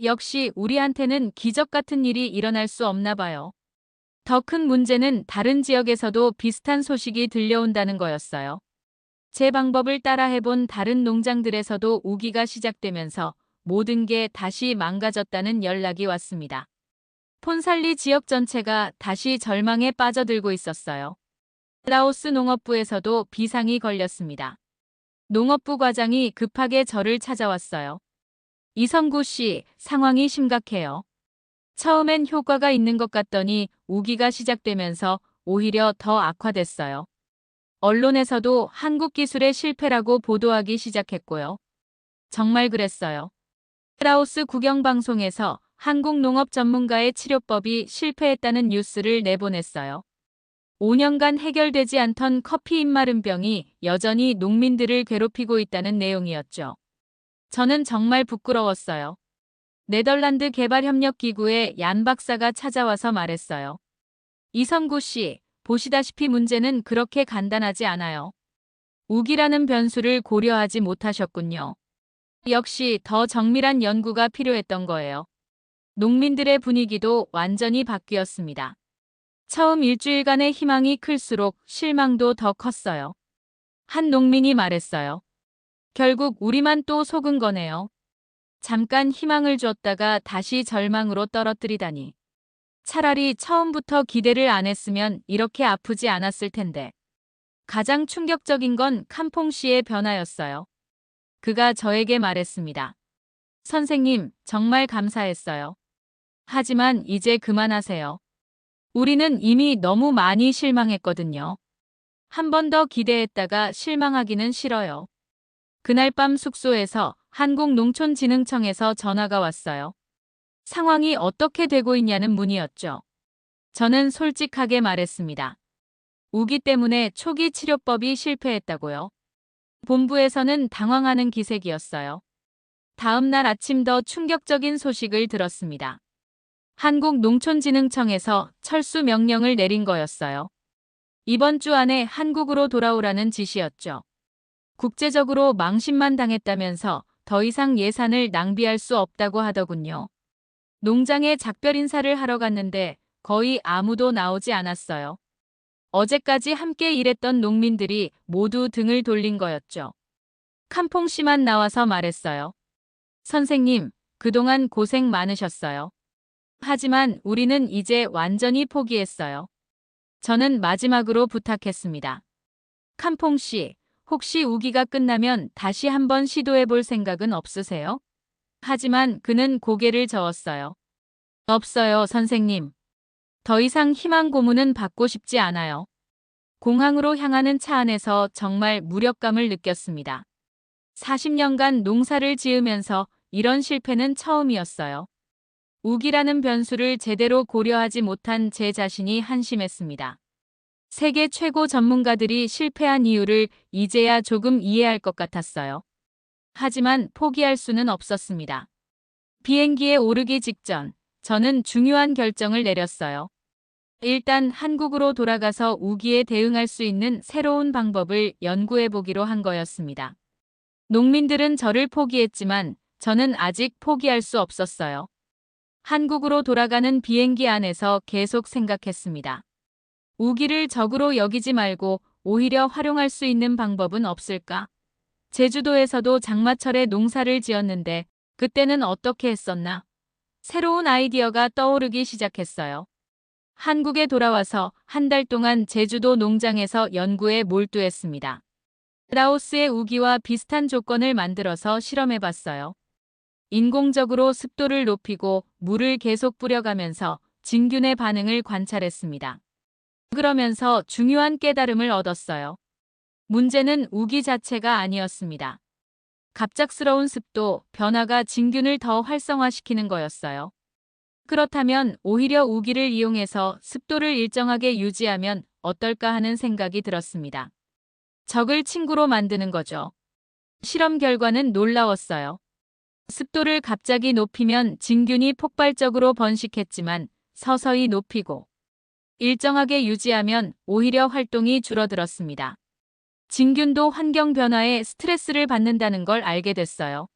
역시 우리한테는 기적 같은 일이 일어날 수 없나 봐요. 더 큰 문제는 다른 지역에서도 비슷한 소식이 들려온다는 거였어요. 제 방법을 따라 해본 다른 농장들에서도 우기가 시작되면서 모든 게 다시 망가졌다는 연락이 왔습니다. 폰살리 지역 전체가 다시 절망에 빠져들고 있었어요. 라오스 농업부에서도 비상이 걸렸습니다. 농업부 과장이 급하게 저를 찾아왔어요. 이성구 씨, 상황이 심각해요. 처음엔 효과가 있는 것 같더니 우기가 시작되면서 오히려 더 악화됐어요. 언론에서도 한국 기술의 실패라고 보도하기 시작했고요. 정말 그랬어요. 라오스 국영방송에서 한국 농업 전문가의 치료법이 실패했다는 뉴스를 내보냈어요. 5년간 해결되지 않던 커피 입마름병이 여전히 농민들을 괴롭히고 있다는 내용이었죠. 저는 정말 부끄러웠어요. 네덜란드 개발협력기구의 얀 박사가 찾아와서 말했어요. 이성구 씨, 보시다시피 문제는 그렇게 간단하지 않아요. 우기라는 변수를 고려하지 못하셨군요. 역시 더 정밀한 연구가 필요했던 거예요. 농민들의 분위기도 완전히 바뀌었습니다. 처음 일주일간의 희망이 클수록 실망도 더 컸어요. 한 농민이 말했어요. 결국 우리만 또 속은 거네요. 잠깐 희망을 줬다가 다시 절망으로 떨어뜨리다니. 차라리 처음부터 기대를 안 했으면 이렇게 아프지 않았을 텐데. 가장 충격적인 건 칸퐁 씨의 변화였어요. 그가 저에게 말했습니다. 선생님, 정말 감사했어요. 하지만 이제 그만하세요. 우리는 이미 너무 많이 실망했거든요. 한 번 더 기대했다가 실망하기는 싫어요. 그날 밤 숙소에서 한국농촌진흥청에서 전화가 왔어요. 상황이 어떻게 되고 있냐는 문의였죠. 저는 솔직하게 말했습니다. 우기 때문에 초기 치료법이 실패했다고요. 본부에서는 당황하는 기색이었어요. 다음 날 아침 더 충격적인 소식을 들었습니다. 한국농촌진흥청에서 철수 명령을 내린 거였어요. 이번 주 안에 한국으로 돌아오라는 지시였죠. 국제적으로 망신만 당했다면서 더 이상 예산을 낭비할 수 없다고 하더군요. 농장에 작별 인사를 하러 갔는데 거의 아무도 나오지 않았어요. 어제까지 함께 일했던 농민들이 모두 등을 돌린 거였죠. 칸퐁 씨만 나와서 말했어요. 선생님, 그동안 고생 많으셨어요. 하지만 우리는 이제 완전히 포기했어요. 저는 마지막으로 부탁했습니다. 칸퐁 씨, 혹시 우기가 끝나면 다시 한번 시도해 볼 생각은 없으세요? 하지만 그는 고개를 저었어요. 없어요, 선생님. 더 이상 희망 고문은 받고 싶지 않아요. 공항으로 향하는 차 안에서 정말 무력감을 느꼈습니다. 40년간 농사를 지으면서 이런 실패는 처음이었어요. 우기라는 변수를 제대로 고려하지 못한 제 자신이 한심했습니다. 세계 최고 전문가들이 실패한 이유를 이제야 조금 이해할 것 같았어요. 하지만 포기할 수는 없었습니다. 비행기에 오르기 직전 저는 중요한 결정을 내렸어요. 일단 한국으로 돌아가서 우기에 대응할 수 있는 새로운 방법을 연구해 보기로 한 거였습니다. 농민들은 저를 포기했지만 저는 아직 포기할 수 없었어요. 한국으로 돌아가는 비행기 안에서 계속 생각했습니다. 우기를 적으로 여기지 말고 오히려 활용할 수 있는 방법은 없을까? 제주도에서도 장마철에 농사를 지었는데 그때는 어떻게 했었나? 새로운 아이디어가 떠오르기 시작했어요. 한국에 돌아와서 한 달 동안 제주도 농장에서 연구에 몰두했습니다. 라오스의 우기와 비슷한 조건을 만들어서 실험해봤어요. 인공적으로 습도를 높이고 물을 계속 뿌려가면서 진균의 반응을 관찰했습니다. 그러면서 중요한 깨달음을 얻었어요. 문제는 우기 자체가 아니었습니다. 갑작스러운 습도, 변화가 진균을 더 활성화시키는 거였어요. 그렇다면 오히려 우기를 이용해서 습도를 일정하게 유지하면 어떨까 하는 생각이 들었습니다. 적을 친구로 만드는 거죠. 실험 결과는 놀라웠어요. 습도를 갑자기 높이면 진균이 폭발적으로 번식했지만 서서히 높이고 일정하게 유지하면 오히려 활동이 줄어들었습니다. 진균도 환경 변화에 스트레스를 받는다는 걸 알게 됐어요.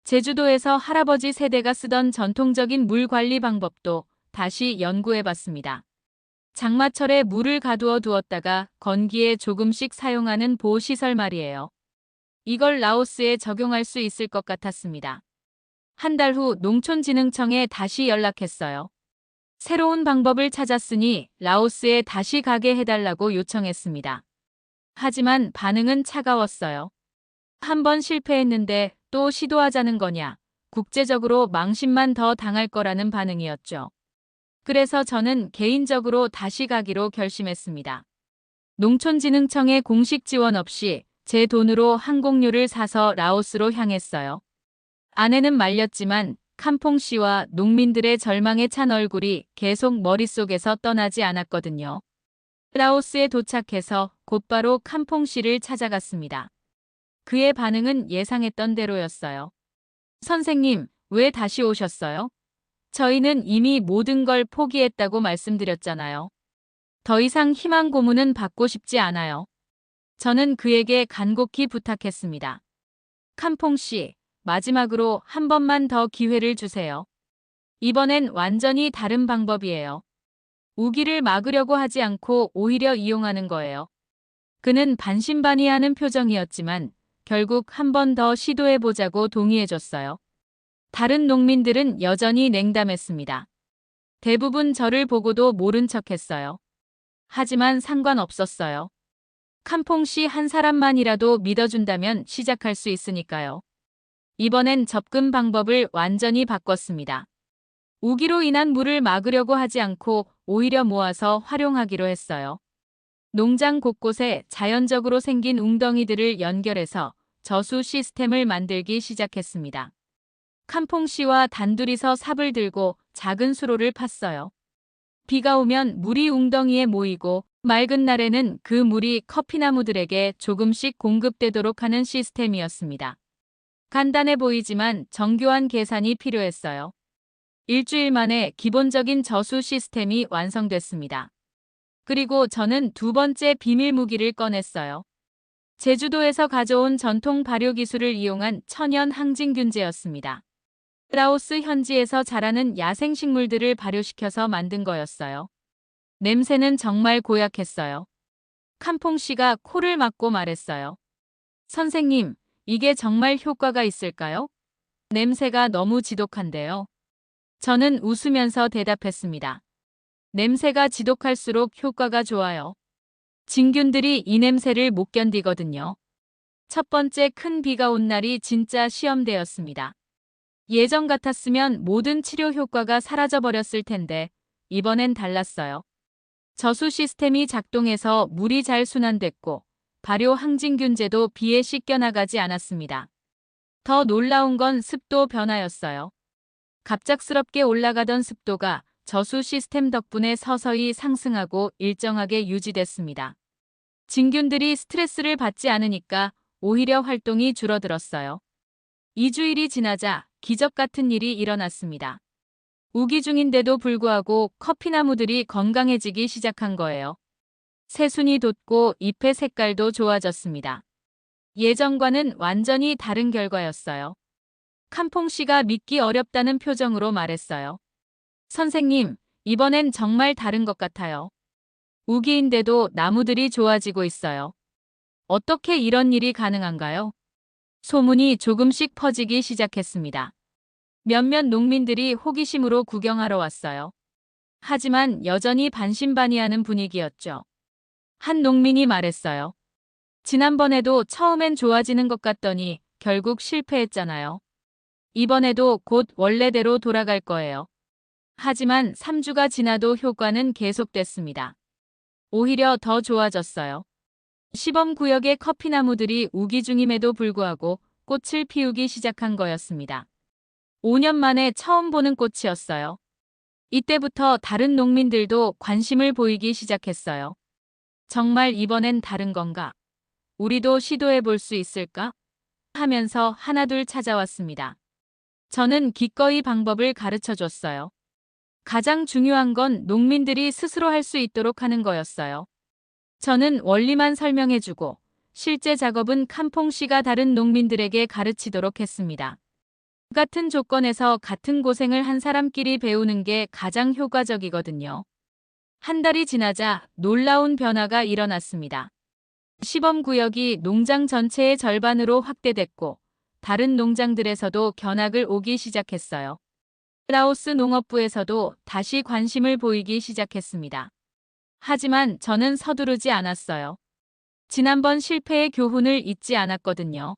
제주도에서 할아버지 세대가 쓰던 전통적인 물 관리 방법도 다시 연구해봤습니다. 장마철에 물을 가두어 두었다가 건기에 조금씩 사용하는 보호시설 말이에요. 이걸 라오스에 적용할 수 있을 것 같았습니다. 한 달 후 농촌진흥청에 다시 연락했어요. 새로운 방법을 찾았으니 라오스에 다시 가게 해달라고 요청했습니다. 하지만 반응은 차가웠어요. 한 번 실패했는데 또 시도하자는 거냐, 국제적으로 망신만 더 당할 거라는 반응이었죠. 그래서 저는 개인적으로 다시 가기로 결심했습니다. 농촌진흥청의 공식 지원 없이 제 돈으로 항공료를 사서 라오스로 향했어요. 아내는 말렸지만 캄퐁 씨와 농민들의 절망에 찬 얼굴이 계속 머릿속에서 떠나지 않았거든요. 라오스에 도착해서 곧바로 캄퐁 씨를 찾아갔습니다. 그의 반응은 예상했던 대로였어요. 선생님, 왜 다시 오셨어요? 저희는 이미 모든 걸 포기했다고 말씀드렸잖아요. 더 이상 희망 고문은 받고 싶지 않아요. 저는 그에게 간곡히 부탁했습니다. 캄퐁 씨, 마지막으로 한 번만 더 기회를 주세요. 이번엔 완전히 다른 방법이에요. 우기를 막으려고 하지 않고 오히려 이용하는 거예요. 그는 반신반의하는 표정이었지만 결국 한 번 더 시도해보자고 동의해줬어요. 다른 농민들은 여전히 냉담했습니다. 대부분 저를 보고도 모른 척했어요. 하지만 상관없었어요. 캄퐁 씨 한 사람만이라도 믿어준다면 시작할 수 있으니까요. 이번엔 접근 방법을 완전히 바꿨습니다. 우기로 인한 물을 막으려고 하지 않고 오히려 모아서 활용하기로 했어요. 농장 곳곳에 자연적으로 생긴 웅덩이들을 연결해서 저수 시스템을 만들기 시작했습니다. 캄퐁 씨와 단둘이서 삽을 들고 작은 수로를 팠어요. 비가 오면 물이 웅덩이에 모이고 맑은 날에는 그 물이 커피나무들에게 조금씩 공급되도록 하는 시스템이었습니다. 간단해 보이지만 정교한 계산이 필요했어요. 일주일 만에 기본적인 저수 시스템이 완성됐습니다. 그리고 저는 두 번째 비밀 무기를 꺼냈어요. 제주도에서 가져온 전통 발효 기술을 이용한 천연 항진균제였습니다. 라오스 현지에서 자라는 야생식물들을 발효시켜서 만든 거였어요. 냄새는 정말 고약했어요. 캄퐁 씨가 코를 막고 말했어요. 선생님, 이게 정말 효과가 있을까요? 냄새가 너무 지독한데요. 저는 웃으면서 대답했습니다. 냄새가 지독할수록 효과가 좋아요. 진균들이 이 냄새를 못 견디거든요. 첫 번째 큰 비가 온 날이 진짜 시험대였습니다. 예전 같았으면 모든 치료 효과가 사라져버렸을 텐데 이번엔 달랐어요. 저수 시스템이 작동해서 물이 잘 순환됐고 발효 항진균제도 비에 씻겨나가지 않았습니다. 더 놀라운 건 습도 변화였어요. 갑작스럽게 올라가던 습도가 저수 시스템 덕분에 서서히 상승하고 일정하게 유지됐습니다. 진균들이 스트레스를 받지 않으니까 오히려 활동이 줄어들었어요. 2주일이 지나자 기적 같은 일이 일어났습니다. 우기 중인데도 불구하고 커피나무들이 건강해지기 시작한 거예요. 새순이 돋고 잎의 색깔도 좋아졌습니다. 예전과는 완전히 다른 결과였어요. 캄퐁 씨가 믿기 어렵다는 표정으로 말했어요. 선생님, 이번엔 정말 다른 것 같아요. 우기인데도 나무들이 좋아지고 있어요. 어떻게 이런 일이 가능한가요? 소문이 조금씩 퍼지기 시작했습니다. 몇몇 농민들이 호기심으로 구경하러 왔어요. 하지만 여전히 반신반의하는 분위기였죠. 한 농민이 말했어요. 지난번에도 처음엔 좋아지는 것 같더니 결국 실패했잖아요. 이번에도 곧 원래대로 돌아갈 거예요. 하지만 3주가 지나도 효과는 계속됐습니다. 오히려 더 좋아졌어요. 시범구역의 커피나무들이 우기 중임에도 불구하고 꽃을 피우기 시작한 거였습니다. 5년 만에 처음 보는 꽃이었어요. 이때부터 다른 농민들도 관심을 보이기 시작했어요. 정말 이번엔 다른 건가? 우리도 시도해 볼 수 있을까? 하면서 하나둘 찾아왔습니다. 저는 기꺼이 방법을 가르쳐 줬어요. 가장 중요한 건 농민들이 스스로 할 수 있도록 하는 거였어요. 저는 원리만 설명해주고 실제 작업은 캄퐁 씨가 다른 농민들에게 가르치도록 했습니다. 같은 조건에서 같은 고생을 한 사람끼리 배우는 게 가장 효과적이거든요. 한 달이 지나자 놀라운 변화가 일어났습니다. 시범구역이 농장 전체의 절반으로 확대됐고 다른 농장들에서도 견학을 오기 시작했어요. 라오스 농업부에서도 다시 관심을 보이기 시작했습니다. 하지만 저는 서두르지 않았어요. 지난번 실패의 교훈을 잊지 않았거든요.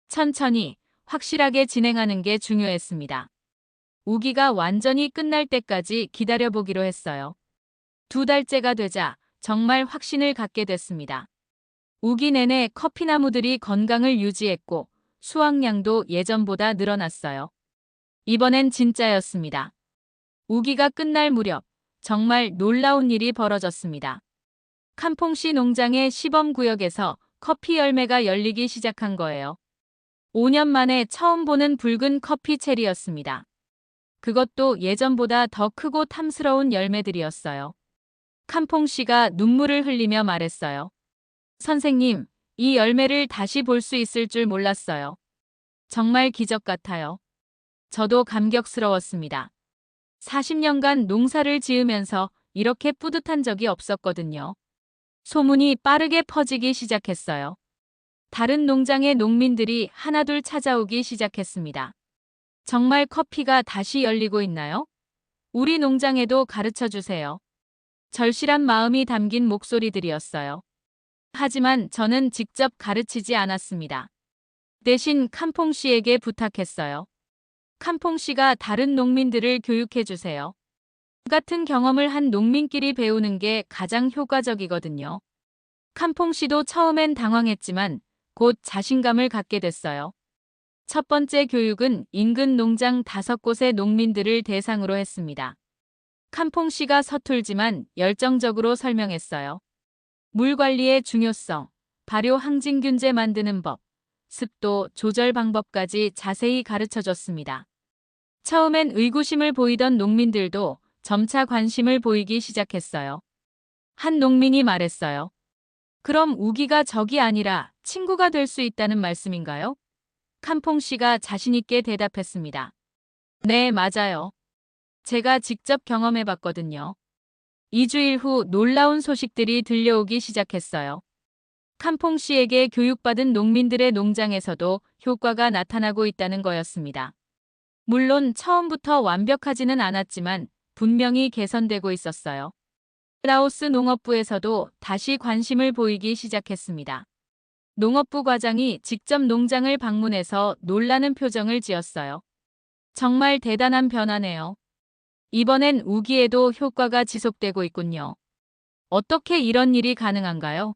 천천히 확실하게 진행하는 게 중요했습니다. 우기가 완전히 끝날 때까지 기다려보기로 했어요. 2달째가 되자 정말 확신을 갖게 됐습니다. 우기 내내 커피나무들이 건강을 유지했고 수확량도 예전보다 늘어났어요. 이번엔 진짜였습니다. 우기가 끝날 무렵 정말 놀라운 일이 벌어졌습니다. 칸퐁시 농장의 시범구역에서 커피 열매가 열리기 시작한 거예요. 5년 만에 처음 보는 붉은 커피 체리였습니다. 그것도 예전보다 더 크고 탐스러운 열매들이었어요. 칸퐁씨가 눈물을 흘리며 말했어요. 선생님, 이 열매를 다시 볼 수 있을 줄 몰랐어요. 정말 기적 같아요. 저도 감격스러웠습니다. 40년간 농사를 지으면서 이렇게 뿌듯한 적이 없었거든요. 소문이 빠르게 퍼지기 시작했어요. 다른 농장의 농민들이 하나둘 찾아오기 시작했습니다. 정말 커피가 다시 열리고 있나요? 우리 농장에도 가르쳐 주세요. 절실한 마음이 담긴 목소리들이었어요. 하지만 저는 직접 가르치지 않았습니다. 대신 칸퐁 씨에게 부탁했어요. 칸퐁 씨가 다른 농민들을 교육해 주세요. 같은 경험을 한 농민끼리 배우는 게 가장 효과적이거든요. 칸퐁 씨도 처음엔 당황했지만 곧 자신감을 갖게 됐어요. 첫 번째 교육은 인근 농장 5곳의 농민들을 대상으로 했습니다. 칸퐁 씨가 서툴지만 열정적으로 설명했어요. 물 관리의 중요성, 발효 항진균제 만드는 법, 습도 조절 방법까지 자세히 가르쳐줬습니다. 처음엔 의구심을 보이던 농민들도 점차 관심을 보이기 시작했어요. 한 농민이 말했어요. 그럼 우기가 적이 아니라 친구가 될 수 있다는 말씀인가요? 칸퐁 씨가 자신있게 대답했습니다. 네, 맞아요. 제가 직접 경험해봤거든요. 2주일 후 놀라운 소식들이 들려오기 시작했어요. 칸퐁 씨에게 교육받은 농민들의 농장에서도 효과가 나타나고 있다는 거였습니다. 물론 처음부터 완벽하지는 않았지만 분명히 개선되고 있었어요. 라오스 농업부에서도 다시 관심을 보이기 시작했습니다. 농업부 과장이 직접 농장을 방문해서 놀라는 표정을 지었어요. 정말 대단한 변화네요. 이번엔 우기에도 효과가 지속되고 있군요. 어떻게 이런 일이 가능한가요?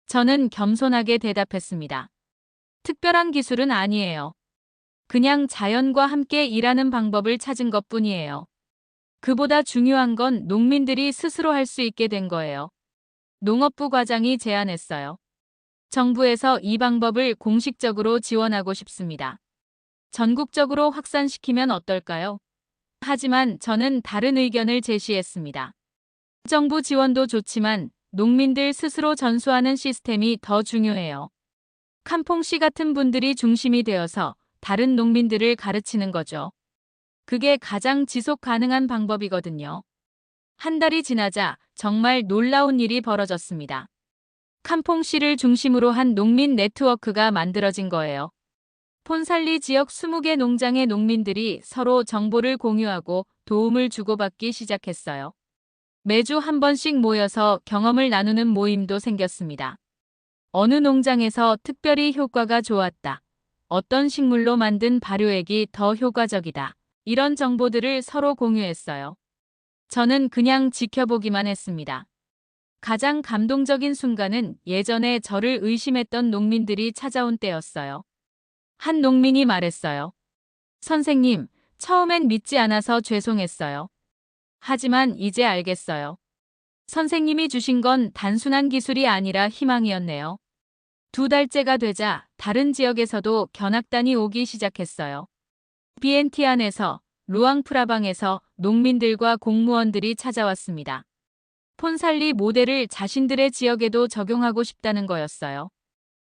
저는 겸손하게 대답했습니다. 특별한 기술은 아니에요. 그냥 자연과 함께 일하는 방법을 찾은 것뿐이에요. 그보다 중요한 건 농민들이 스스로 할 수 있게 된 거예요. 농업부 과장이 제안했어요. 정부에서 이 방법을 공식적으로 지원하고 싶습니다. 전국적으로 확산시키면 어떨까요? 하지만 저는 다른 의견을 제시했습니다. 정부 지원도 좋지만 농민들 스스로 전수하는 시스템이 더 중요해요. 칸퐁 씨 같은 분들이 중심이 되어서 다른 농민들을 가르치는 거죠. 그게 가장 지속 가능한 방법이거든요. 한 달이 지나자 정말 놀라운 일이 벌어졌습니다. 칸퐁 씨를 중심으로 한 농민 네트워크가 만들어진 거예요. 폰살리 지역 20개 농장의 농민들이 서로 정보를 공유하고 도움을 주고받기 시작했어요. 매주 한 번씩 모여서 경험을 나누는 모임도 생겼습니다. 어느 농장에서 특별히 효과가 좋았다. 어떤 식물로 만든 발효액이 더 효과적이다. 이런 정보들을 서로 공유했어요. 저는 그냥 지켜보기만 했습니다. 가장 감동적인 순간은 예전에 저를 의심했던 농민들이 찾아온 때였어요. 한 농민이 말했어요. 선생님, 처음엔 믿지 않아서 죄송했어요. 하지만 이제 알겠어요. 선생님이 주신 건 단순한 기술이 아니라 희망이었네요. 2달째가 되자 다른 지역에서도 견학단이 오기 시작했어요. 비엔티안에서, 루앙프라방에서 농민들과 공무원들이 찾아왔습니다. 폰살리 모델을 자신들의 지역에도 적용하고 싶다는 거였어요.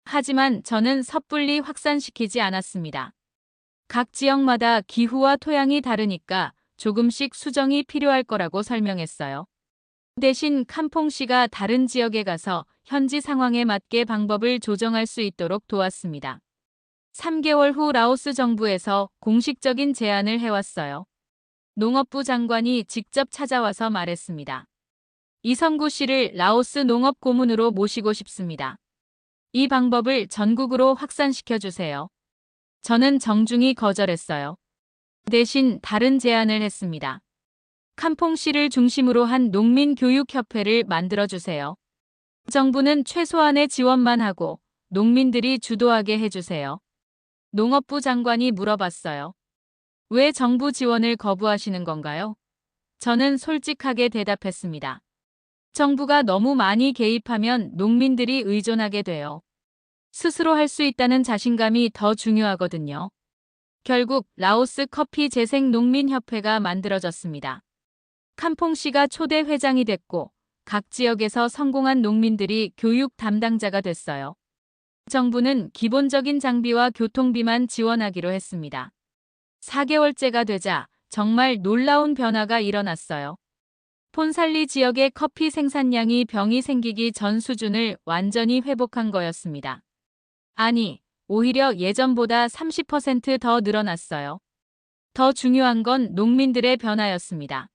하지만 저는 섣불리 확산시키지 않았습니다. 각 지역마다 기후와 토양이 다르니까 조금씩 수정이 필요할 거라고 설명했어요. 대신 칸퐁 씨가 다른 지역에 가서 현지 상황에 맞게 방법을 조정할 수 있도록 도왔습니다. 3개월 후 라오스 정부에서 공식적인 제안을 해왔어요. 농업부 장관이 직접 찾아와서 말했습니다. 이성구 씨를 라오스 농업 고문으로 모시고 싶습니다. 이 방법을 전국으로 확산시켜 주세요. 저는 정중히 거절했어요. 대신 다른 제안을 했습니다. 캄퐁시를 중심으로 한 농민교육협회를 만들어주세요. 정부는 최소한의 지원만 하고 농민들이 주도하게 해주세요. 농업부 장관이 물어봤어요. 왜 정부 지원을 거부하시는 건가요? 저는 솔직하게 대답했습니다. 정부가 너무 많이 개입하면 농민들이 의존하게 돼요. 스스로 할 수 있다는 자신감이 더 중요하거든요. 결국 라오스 커피 재생 농민협회가 만들어졌습니다. 캄퐁시가 초대 회장이 됐고 각 지역에서 성공한 농민들이 교육 담당자가 됐어요. 정부는 기본적인 장비와 교통비만 지원하기로 했습니다. 4개월째가 되자 정말 놀라운 변화가 일어났어요. 폰살리 지역의 커피 생산량이 병이 생기기 전 수준을 완전히 회복한 거였습니다. 아니, 오히려 예전보다 30% 더 늘어났어요. 더 중요한 건 농민들의 변화였습니다.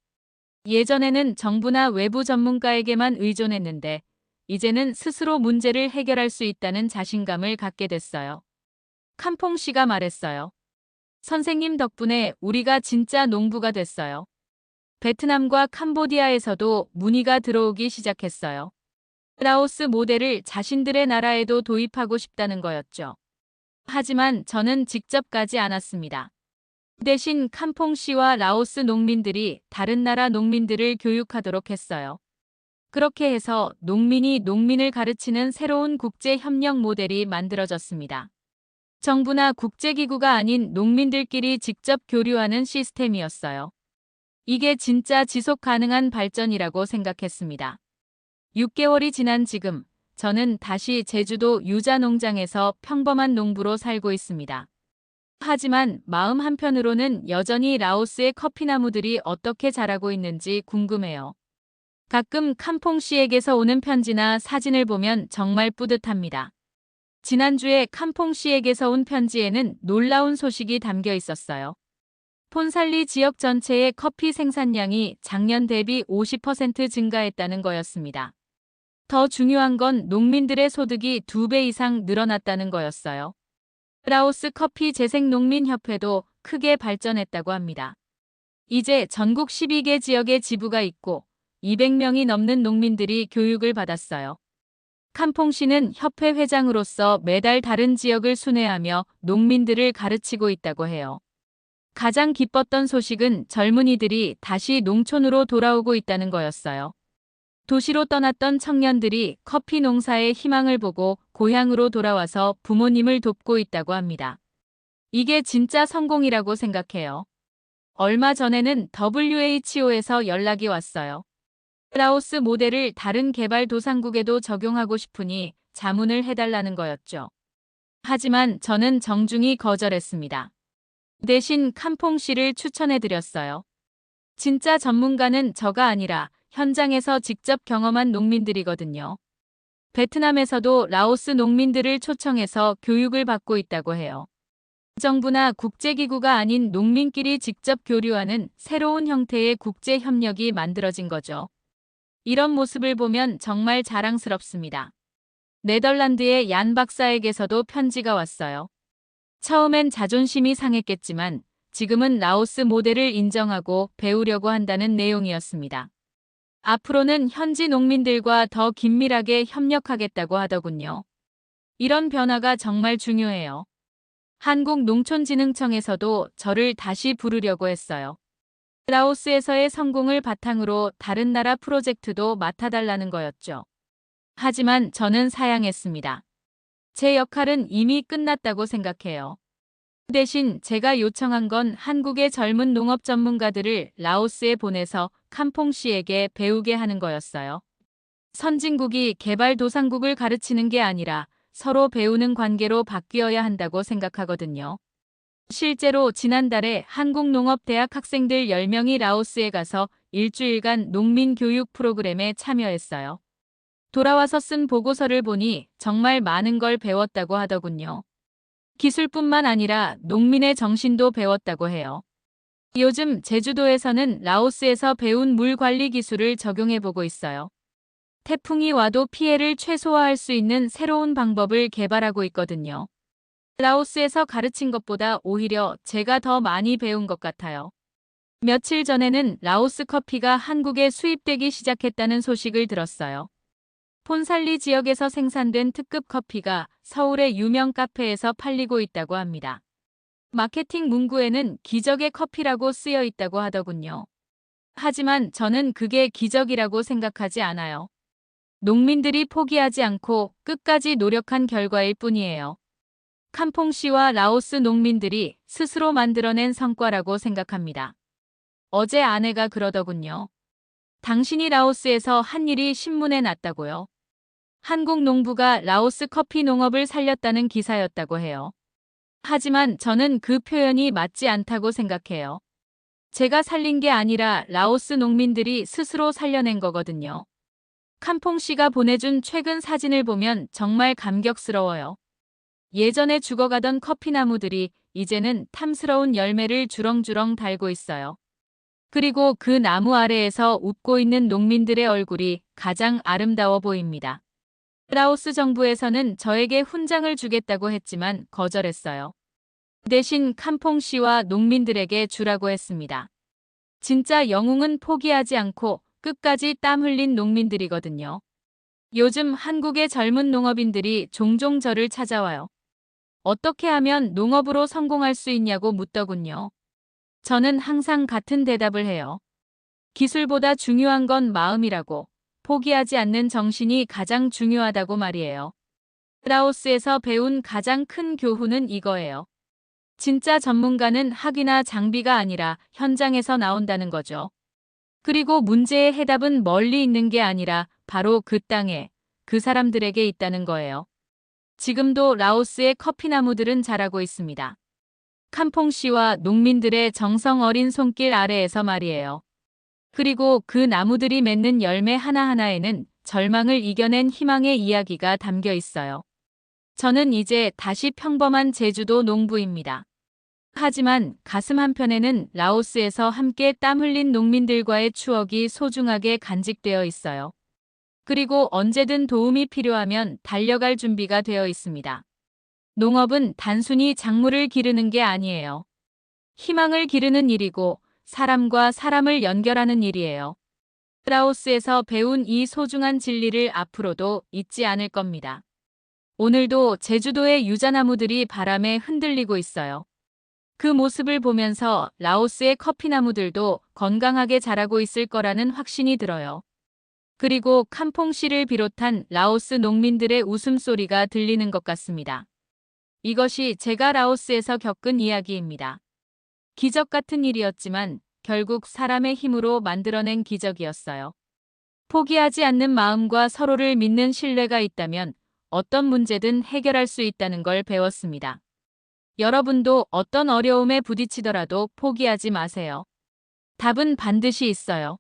예전에는 정부나 외부 전문가에게만 의존했는데 이제는 스스로 문제를 해결할 수 있다는 자신감을 갖게 됐어요. 캄퐁시가 말했어요. 선생님 덕분에 우리가 진짜 농부가 됐어요. 베트남과 캄보디아에서도 문의가 들어오기 시작했어요. 라오스 모델을 자신들의 나라에도 도입하고 싶다는 거였죠. 하지만 저는 직접 가지 않았습니다. 대신 캄퐁시와 라오스 농민들이 다른 나라 농민들을 교육하도록 했어요. 그렇게 해서 농민이 농민을 가르치는 새로운 국제협력 모델이 만들어졌습니다. 정부나 국제기구가 아닌 농민들끼리 직접 교류하는 시스템이었어요. 이게 진짜 지속 가능한 발전이라고 생각했습니다. 6개월이 지난 지금 저는 다시 제주도 유자 농장에서 평범한 농부로 살고 있습니다. 하지만 마음 한편으로는 여전히 라오스의 커피나무들이 어떻게 자라고 있는지 궁금해요. 가끔 캄퐁시에게서 오는 편지나 사진을 보면 정말 뿌듯합니다. 지난주에 캄퐁시에게서 온 편지에는 놀라운 소식이 담겨 있었어요. 폰살리 지역 전체의 커피 생산량이 작년 대비 50% 증가했다는 거였습니다. 더 중요한 건 농민들의 소득이 2배 이상 늘어났다는 거였어요. 라오스 커피 재생 농민협회도 크게 발전했다고 합니다. 이제 전국 12개 지역에 지부가 있고 200명이 넘는 농민들이 교육을 받았어요. 캄퐁시는 협회 회장으로서 매달 다른 지역을 순회하며 농민들을 가르치고 있다고 해요. 가장 기뻤던 소식은 젊은이들이 다시 농촌으로 돌아오고 있다는 거였어요. 도시로 떠났던 청년들이 커피 농사의 희망을 보고 고향으로 돌아와서 부모님을 돕고 있다고 합니다. 이게 진짜 성공이라고 생각해요. 얼마 전에는 WHO에서 연락이 왔어요. 라오스 모델을 다른 개발도상국에도 적용하고 싶으니 자문을 해달라는 거였죠. 하지만 저는 정중히 거절했습니다. 대신 캄퐁시를 추천해드렸어요. 진짜 전문가는 저가 아니라 현장에서 직접 경험한 농민들이거든요. 베트남에서도 라오스 농민들을 초청해서 교육을 받고 있다고 해요. 정부나 국제기구가 아닌 농민끼리 직접 교류하는 새로운 형태의 국제협력이 만들어진 거죠. 이런 모습을 보면 정말 자랑스럽습니다. 네덜란드의 얀 박사에게서도 편지가 왔어요. 처음엔 자존심이 상했겠지만 지금은 라오스 모델을 인정하고 배우려고 한다는 내용이었습니다. 앞으로는 현지 농민들과 더 긴밀하게 협력하겠다고 하더군요. 이런 변화가 정말 중요해요. 한국농촌진흥청에서도 저를 다시 부르려고 했어요. 라오스에서의 성공을 바탕으로 다른 나라 프로젝트도 맡아달라는 거였죠. 하지만 저는 사양했습니다. 제 역할은 이미 끝났다고 생각해요. 대신 제가 요청한 건 한국의 젊은 농업 전문가들을 라오스에 보내서 캄퐁시에게 배우게 하는 거였어요. 선진국이 개발도상국을 가르치는 게 아니라 서로 배우는 관계로 바뀌어야 한다고 생각하거든요. 실제로 지난달에 한국농업대학 학생들 10명이 라오스에 가서 일주일간 농민교육 프로그램에 참여했어요. 돌아와서 쓴 보고서를 보니 정말 많은 걸 배웠다고 하더군요. 기술뿐만 아니라 농민의 정신도 배웠다고 해요. 요즘 제주도에서는 라오스에서 배운 물 관리 기술을 적용해보고 있어요. 태풍이 와도 피해를 최소화할 수 있는 새로운 방법을 개발하고 있거든요. 라오스에서 가르친 것보다 오히려 제가 더 많이 배운 것 같아요. 며칠 전에는 라오스 커피가 한국에 수입되기 시작했다는 소식을 들었어요. 폰살리 지역에서 생산된 특급 커피가 서울의 유명 카페에서 팔리고 있다고 합니다. 마케팅 문구에는 기적의 커피라고 쓰여 있다고 하더군요. 하지만 저는 그게 기적이라고 생각하지 않아요. 농민들이 포기하지 않고 끝까지 노력한 결과일 뿐이에요. 캄퐁시와 라오스 농민들이 스스로 만들어낸 성과라고 생각합니다. 어제 아내가 그러더군요. 당신이 라오스에서 한 일이 신문에 났다고요. 한국 농부가 라오스 커피 농업을 살렸다는 기사였다고 해요. 하지만 저는 그 표현이 맞지 않다고 생각해요. 제가 살린 게 아니라 라오스 농민들이 스스로 살려낸 거거든요. 캄퐁시가 보내준 최근 사진을 보면 정말 감격스러워요. 예전에 죽어가던 커피나무들이 이제는 탐스러운 열매를 주렁주렁 달고 있어요. 그리고 그 나무 아래에서 웃고 있는 농민들의 얼굴이 가장 아름다워 보입니다. 라오스 정부에서는 저에게 훈장을 주겠다고 했지만 거절했어요. 대신 캄퐁시와 농민들에게 주라고 했습니다. 진짜 영웅은 포기하지 않고 끝까지 땀 흘린 농민들이거든요. 요즘 한국의 젊은 농업인들이 종종 저를 찾아와요. 어떻게 하면 농업으로 성공할 수 있냐고 묻더군요. 저는 항상 같은 대답을 해요. 기술보다 중요한 건 마음이라고, 포기하지 않는 정신이 가장 중요하다고 말이에요. 라오스에서 배운 가장 큰 교훈은 이거예요. 진짜 전문가는 학위나 장비가 아니라 현장에서 나온다는 거죠. 그리고 문제의 해답은 멀리 있는 게 아니라 바로 그 땅에, 그 사람들에게 있다는 거예요. 지금도 라오스의 커피나무들은 자라고 있습니다. 캄퐁시와 농민들의 정성 어린 손길 아래에서 말이에요. 그리고 그 나무들이 맺는 열매 하나하나에는 절망을 이겨낸 희망의 이야기가 담겨 있어요. 저는 이제 다시 평범한 제주도 농부입니다. 하지만 가슴 한편에는 라오스에서 함께 땀 흘린 농민들과의 추억이 소중하게 간직되어 있어요. 그리고 언제든 도움이 필요하면 달려갈 준비가 되어 있습니다. 농업은 단순히 작물을 기르는 게 아니에요. 희망을 기르는 일이고 사람과 사람을 연결하는 일이에요. 라오스에서 배운 이 소중한 진리를 앞으로도 잊지 않을 겁니다. 오늘도 제주도의 유자나무들이 바람에 흔들리고 있어요. 그 모습을 보면서 라오스의 커피나무들도 건강하게 자라고 있을 거라는 확신이 들어요. 그리고 캄퐁시를 비롯한 라오스 농민들의 웃음소리가 들리는 것 같습니다. 이것이 제가 라오스에서 겪은 이야기입니다. 기적 같은 일이었지만 결국 사람의 힘으로 만들어낸 기적이었어요. 포기하지 않는 마음과 서로를 믿는 신뢰가 있다면 어떤 문제든 해결할 수 있다는 걸 배웠습니다. 여러분도 어떤 어려움에 부딪히더라도 포기하지 마세요. 답은 반드시 있어요.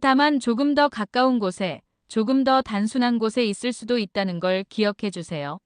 다만 조금 더 가까운 곳에, 조금 더 단순한 곳에 있을 수도 있다는 걸 기억해 주세요.